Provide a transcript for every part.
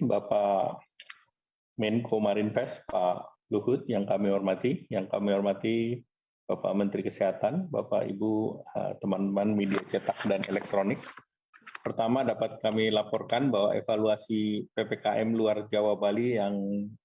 Bapak Menko Marinvest, Pak Luhut, yang kami hormati, Bapak Menteri Kesehatan, Bapak Ibu, teman-teman media cetak dan elektronik. Pertama, dapat kami laporkan bahwa evaluasi PPKM luar Jawa Bali yang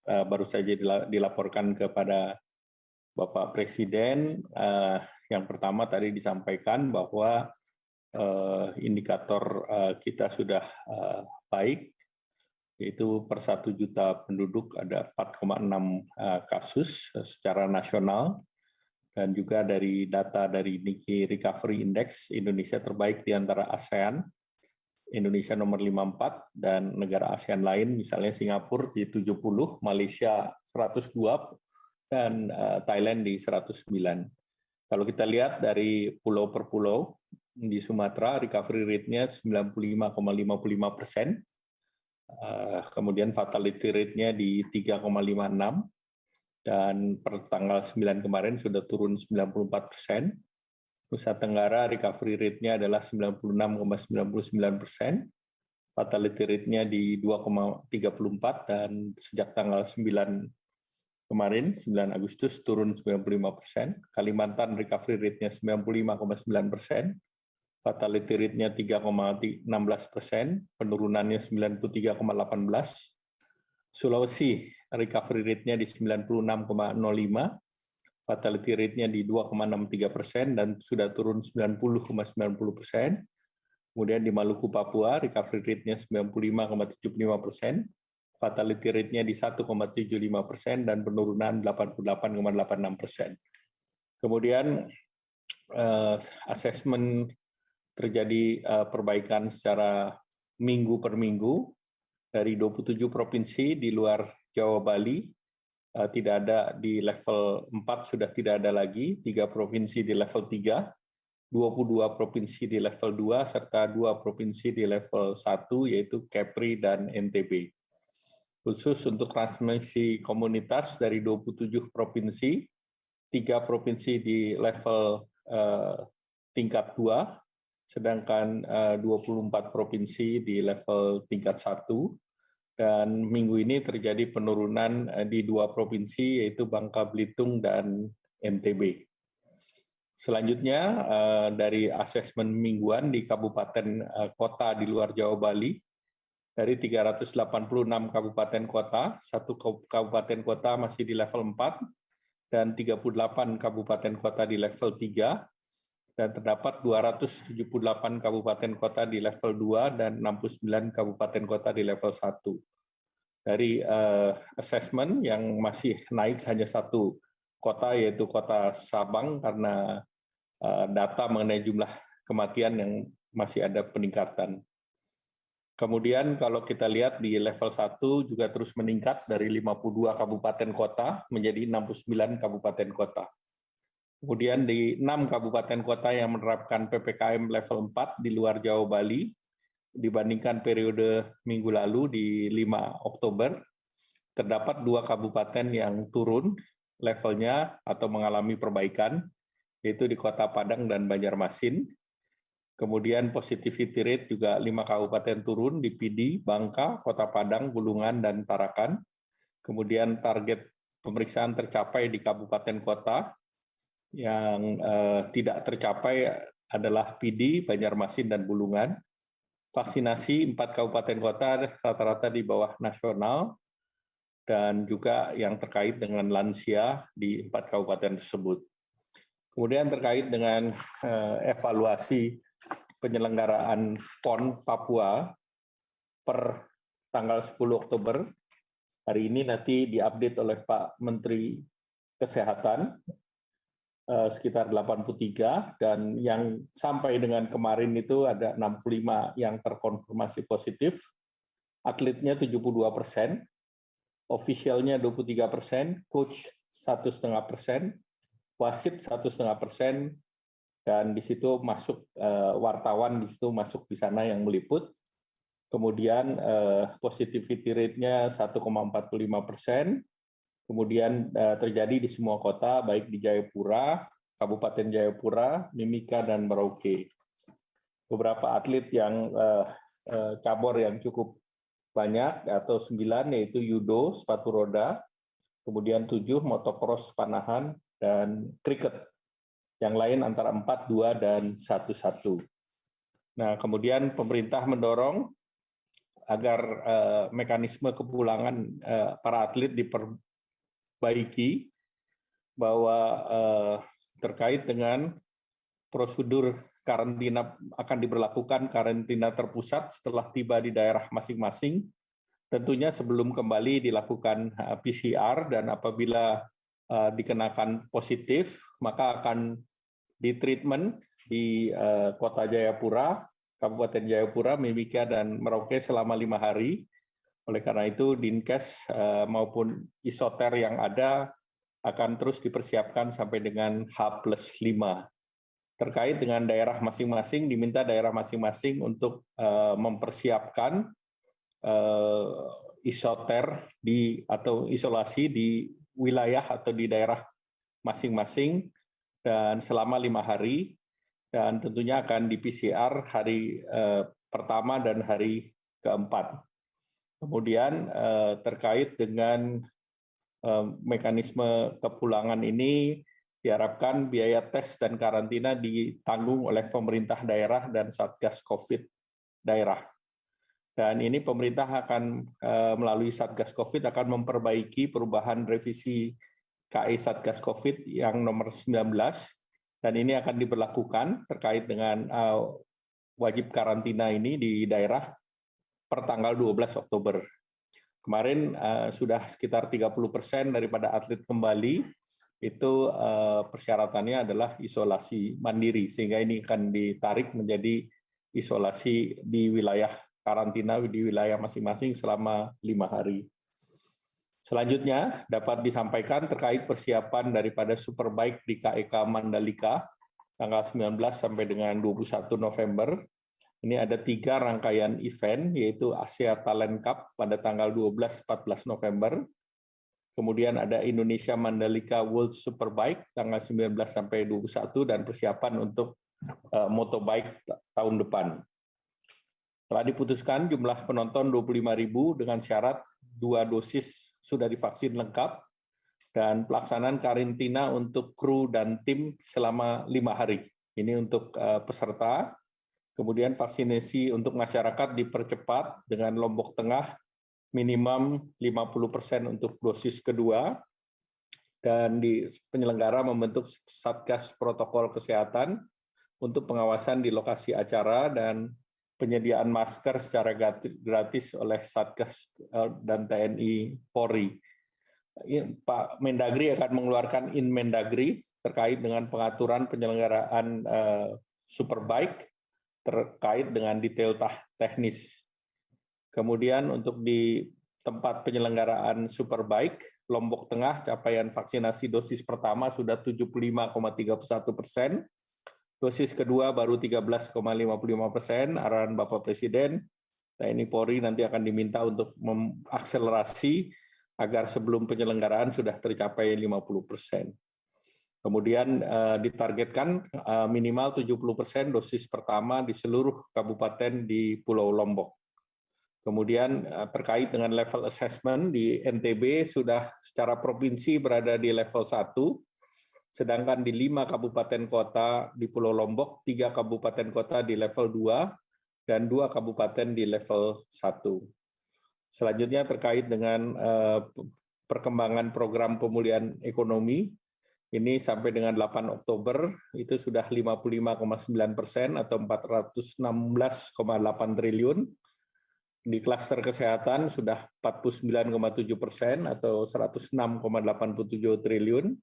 baru saja dilaporkan kepada Bapak Presiden, yang pertama tadi disampaikan bahwa indikator kita sudah baik, yaitu per 1 juta penduduk ada 4,6 kasus secara nasional, dan juga dari data dari Nikkei Recovery Index, Indonesia terbaik di antara ASEAN, Indonesia nomor 54, dan negara ASEAN lain, misalnya Singapura di 70, Malaysia 102, dan Thailand di 109. Kalau kita lihat dari pulau per pulau, di Sumatera recovery rate-nya 95,55%, kemudian fatality rate-nya di 3,56, dan per tanggal 9 kemarin sudah turun 94%. Nusa Tenggara recovery rate-nya adalah 96,99%, fatality rate-nya di 2,34, dan sejak tanggal 9 kemarin, 9 Agustus, turun 95%. Kalimantan recovery rate-nya 95,9%, fatality rate-nya 3,16%, penurunannya 93,18%. Sulawesi recovery rate-nya di 96,05%, fatality rate-nya di 2,63%, dan sudah turun 90,90%. Kemudian di Maluku Papua recovery rate-nya 95,75%, fatality rate-nya di 1,75%, dan penurunan 88,86%. Kemudian asesmen terjadi perbaikan secara minggu per minggu dari 27 provinsi di luar Jawa Bali, tidak ada di level 4, sudah tidak ada lagi, 3 provinsi di level 3, 22 provinsi di level 2, serta 2 provinsi di level 1, yaitu Kepri dan NTB. Khusus untuk transmisi komunitas dari 27 provinsi, 3 provinsi di level tingkat 2, sedangkan 24 provinsi di level tingkat 1, dan minggu ini terjadi penurunan di 2 provinsi, yaitu Bangka Belitung dan NTB. Selanjutnya, dari asesmen mingguan di kabupaten kota di luar Jawa Bali, dari 386 kabupaten kota, 1 kabupaten kota masih di level 4, dan 38 kabupaten kota di level 3, dan terdapat 278 kabupaten kota di level 2 dan 69 kabupaten kota di level 1. Dari asesmen yang masih naik hanya 1 kota, yaitu kota Sabang, karena data mengenai jumlah kematian yang masih ada peningkatan. Kemudian kalau kita lihat di level 1 juga terus meningkat dari 52 kabupaten kota menjadi 69 kabupaten kota. Kemudian di 6 kabupaten kota yang menerapkan PPKM level 4 di luar Jawa Bali, dibandingkan periode minggu lalu di 5 Oktober, terdapat 2 kabupaten yang turun levelnya atau mengalami perbaikan, yaitu di Kota Padang dan Banjarmasin. Kemudian positivity rate juga 5 kabupaten turun di Pidi, Bangka, Kota Padang, Bulungan, dan Tarakan. Kemudian target pemeriksaan tercapai di kabupaten kota, yang tidak tercapai adalah Pidi, Banjarmasin, dan Bulungan. Vaksinasi 4 kabupaten kota rata-rata di bawah nasional, dan juga yang terkait dengan lansia di 4 kabupaten tersebut. Kemudian terkait dengan evaluasi penyelenggaraan PON Papua per tanggal 10 Oktober, hari ini nanti diupdate oleh Pak Menteri Kesehatan, sekitar 83, dan yang sampai dengan kemarin itu ada 65 yang terkonfirmasi positif, atletnya 72%, officialnya 23%, coach 1,5%, wasit 1,5%, dan di situ masuk wartawan, di situ masuk di sana yang meliput. Kemudian positivity rate-nya 1,45%, kemudian terjadi di semua kota, baik di Jayapura, Kabupaten Jayapura, Mimika, dan Merauke. Beberapa atlet yang cabur yang cukup banyak atau 9 yaitu judo, sepatu roda, kemudian 7 motocross panahan, dan kriket. Yang lain antara 4, 2, dan 1-1. Nah, kemudian pemerintah mendorong agar mekanisme kepulangan para atlet diperbaiki, bahwa terkait dengan prosedur karantina akan diberlakukan karantina terpusat setelah tiba di daerah masing-masing. Tentunya sebelum kembali dilakukan PCR, dan apabila dikenakan positif, maka akan ditreatment di Kota Jayapura, Kabupaten Jayapura, Mimika, dan Merauke selama 5 hari. Oleh karena itu, Dinkes maupun isoter yang ada akan terus dipersiapkan sampai dengan H+5. Terkait dengan daerah masing-masing, diminta daerah masing-masing untuk mempersiapkan isoter atau isolasi di wilayah atau di daerah masing-masing dan selama 5 hari, dan tentunya akan di PCR hari pertama dan hari keempat. Kemudian terkait dengan mekanisme kepulangan ini, diharapkan biaya tes dan karantina ditanggung oleh pemerintah daerah dan Satgas COVID daerah. Dan ini pemerintah akan melalui Satgas COVID akan memperbaiki perubahan revisi KI Satgas COVID yang nomor 19, dan ini akan diberlakukan terkait dengan wajib karantina ini di daerah per tanggal 12 Oktober. Kemarin sudah sekitar 30% daripada atlet kembali, itu persyaratannya adalah isolasi mandiri, sehingga ini akan ditarik menjadi isolasi di wilayah karantina di wilayah masing-masing selama 5 hari. Selanjutnya dapat disampaikan terkait persiapan daripada Superbike di KEK Mandalika tanggal 19 sampai dengan 21 November. Ini ada 3 rangkaian event, yaitu Asia Talent Cup pada tanggal 12-14 November. Kemudian ada Indonesia Mandalika World Superbike tanggal 19 sampai 21, dan persiapan untuk motobike tahun depan. Telah diputuskan jumlah penonton 25.000 dengan syarat 2 dosis sudah divaksin lengkap, dan pelaksanaan karantina untuk kru dan tim selama 5 hari. Ini untuk peserta. Kemudian vaksinasi untuk masyarakat dipercepat dengan Lombok Tengah minimum 50% untuk dosis kedua, dan di penyelenggara membentuk Satgas Protokol Kesehatan untuk pengawasan di lokasi acara dan penyediaan masker secara gratis oleh Satgas dan TNI Polri. Pak Mendagri akan mengeluarkan Inmendagri terkait dengan pengaturan penyelenggaraan Superbike terkait dengan detail teknis. Kemudian untuk di tempat penyelenggaraan Superbike, Lombok Tengah capaian vaksinasi dosis pertama sudah 75,31%, dosis kedua baru 13,55%, arahan Bapak Presiden, TNI Polri nanti akan diminta untuk mengakselerasi agar sebelum penyelenggaraan sudah tercapai 50%. Kemudian ditargetkan minimal 70% dosis pertama di seluruh kabupaten di Pulau Lombok. Kemudian terkait dengan level assessment di NTB sudah secara provinsi berada di level 1, sedangkan di 5 kabupaten kota di Pulau Lombok, 3 kabupaten kota di level 2, dan 2 kabupaten di level 1. Selanjutnya terkait dengan perkembangan program pemulihan ekonomi, ini sampai dengan 8 Oktober itu sudah 55,9% atau 416,8 triliun. Di klaster kesehatan sudah 49,7% atau 106,87 triliun.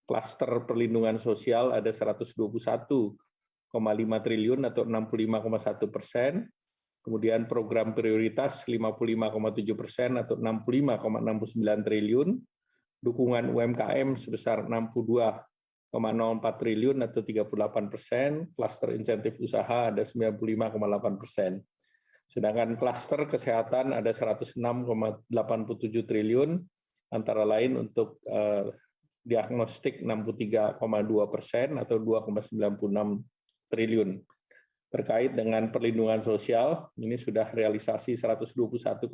Klaster perlindungan sosial ada 121,5 triliun atau 65,1%. Kemudian program prioritas 55,7% atau 65,69 triliun. Dukungan UMKM sebesar 62,04 triliun atau 38%. Klaster insentif usaha ada 95,8%. Sedangkan klaster kesehatan ada 106,87 triliun, antara lain untuk diagnostik 63,2% atau 2,96 triliun. Terkait dengan perlindungan sosial, ini sudah realisasi 121,5,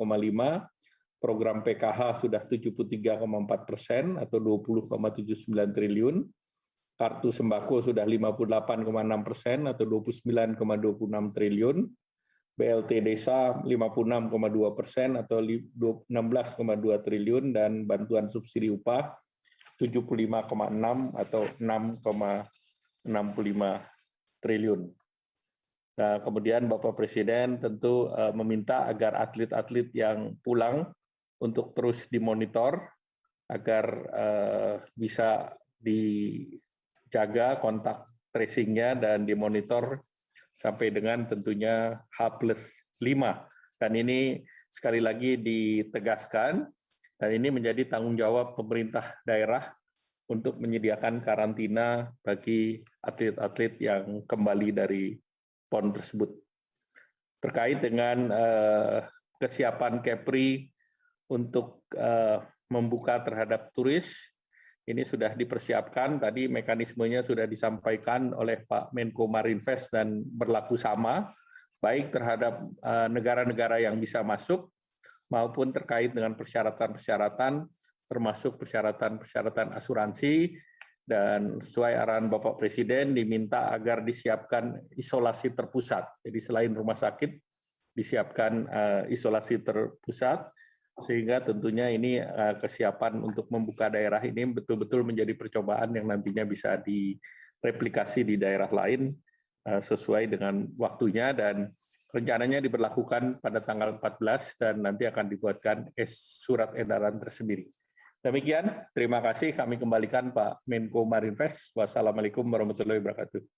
program PKH sudah 73,4% atau 20,79 triliun, kartu sembako sudah 58,6% atau 29,26 triliun, BLT desa 56,2% atau 16,2 triliun, dan bantuan subsidi upah 75,6 atau 6,65 triliun. Nah, kemudian Bapak Presiden tentu meminta agar atlet-atlet yang pulang untuk terus dimonitor agar bisa dijaga kontak tracing-nya dan dimonitor sampai dengan tentunya H+5. Dan ini sekali lagi ditegaskan, dan ini menjadi tanggung jawab pemerintah daerah untuk menyediakan karantina bagi atlet-atlet yang kembali dari PON tersebut. Terkait dengan kesiapan Kepri untuk membuka terhadap turis, ini sudah dipersiapkan, tadi mekanismenya sudah disampaikan oleh Pak Menko Marinvest dan berlaku sama, baik terhadap negara-negara yang bisa masuk, maupun terkait dengan persyaratan-persyaratan, termasuk persyaratan-persyaratan asuransi, dan sesuai arahan Bapak Presiden diminta agar disiapkan isolasi terpusat. Jadi selain rumah sakit, disiapkan isolasi terpusat, sehingga tentunya ini kesiapan untuk membuka daerah ini betul-betul menjadi percobaan yang nantinya bisa direplikasi di daerah lain sesuai dengan waktunya, dan rencananya diberlakukan pada tanggal 14 dan nanti akan dibuatkan surat edaran tersendiri. Demikian, terima kasih. Kami kembalikan Pak Menko Marinvest. Wassalamualaikum warahmatullahi wabarakatuh.